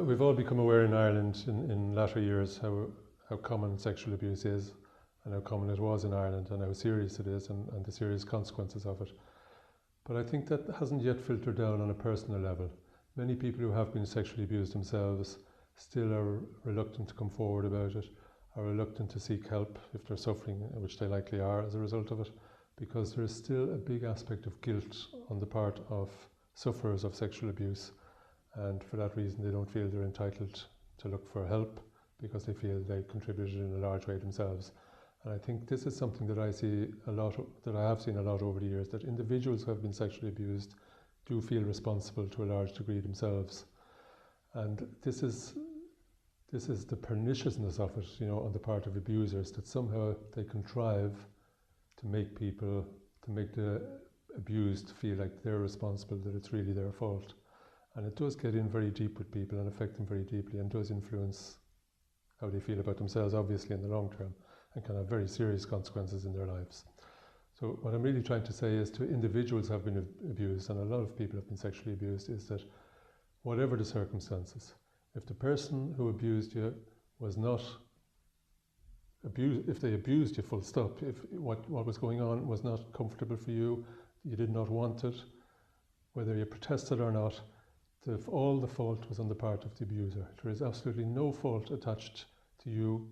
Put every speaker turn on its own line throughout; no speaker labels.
we've all become aware in Ireland in latter years how common sexual abuse is, and how common it was in Ireland, and how serious it is, and the serious consequences of it. But I think that hasn't yet filtered down on a personal level. Many people who have been sexually abused themselves still are reluctant to come forward about it, are reluctant to seek help if they're suffering, which they likely are as a result of it, because there is still a big aspect of guilt on the part of sufferers of sexual abuse, and for that reason they don't feel they're entitled to look for help because they feel they contributed in a large way themselves. And I think this is something that I see a lot, that I have seen a lot over the years, that individuals who have been sexually abused do feel responsible to a large degree themselves. And this is the perniciousness of it, you know, on the part of abusers, that somehow they contrive to make the abused feel like they're responsible, that it's really their fault. And it does get in very deep with people and affect them very deeply, and does influence how they feel about themselves, obviously, in the long term, and can have very serious consequences in their lives. So what I'm really trying to say is to individuals who have been abused, and a lot of people have been sexually abused, is that whatever the circumstances, if the person who abused you was not abused, if they abused you full stop, if what was going on was not comfortable for you, you did not want it, whether you protested or not, all the fault was on the part of the abuser. There is absolutely no fault attached to you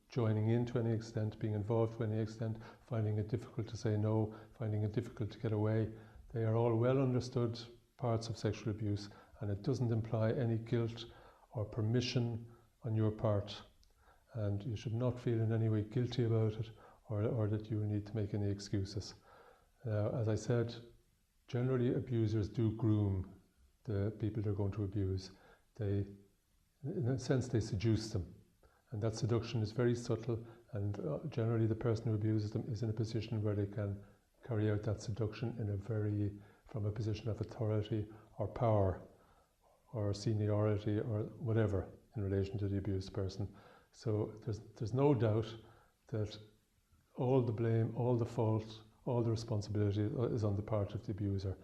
joining in to any extent, being involved to any extent, finding it difficult to say no, finding it difficult to get away. They are all well understood parts of sexual abuse, and it doesn't imply any guilt or permission on your part. And you should not feel in any way guilty about it, or that you need to make any excuses. As I said, generally abusers do groom the people they're going to abuse. They, in a sense, they seduce them. And that seduction is very subtle, and generally the person who abuses them is in a position where they can carry out that seduction from a position of authority or power or seniority or whatever in relation to the abused person. So there's no doubt that all the blame, all the fault, all the responsibility is on the part of the abuser.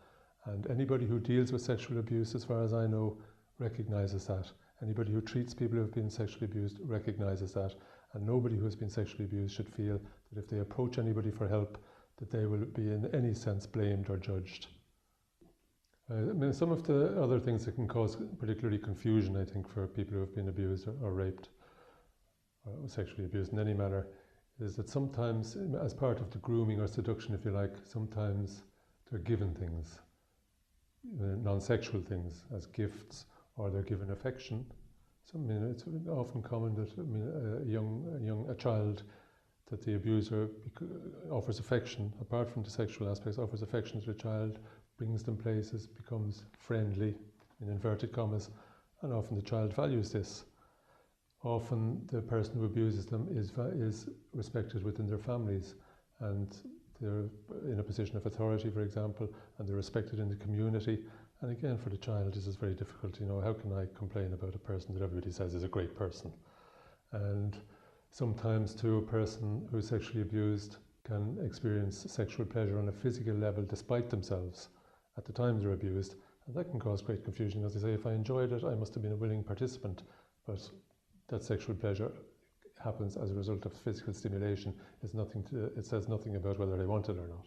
And anybody who deals with sexual abuse, as far as I know, recognises that. Anybody who treats people who have been sexually abused recognises that. And nobody who has been sexually abused should feel that if they approach anybody for help, that they will be in any sense blamed or judged. I mean, some of the other things that can cause particularly confusion, I think, for people who have been abused or raped or sexually abused in any manner, is that sometimes, as part of the grooming or seduction, if you like, sometimes they're given things, non-sexual things, as gifts, or they're given affection. So, I mean, it's often common that a child, that the abuser offers affection, apart from the sexual aspects, offers affection to the child, brings them places, becomes friendly, in inverted commas, and often the child values this. Often the person who abuses them is respected within their families, and they're in a position of authority, for example, and they're respected in the community. And again, for the child, this is very difficult. You know, how can I complain about a person that everybody says is a great person? And sometimes, too, a person who's sexually abused can experience sexual pleasure on a physical level despite themselves at the time they're abused. And that can cause great confusion, because they say, if I enjoyed it, I must have been a willing participant. But that sexual pleasure happens as a result of physical stimulation. It says nothing about whether they want it or not.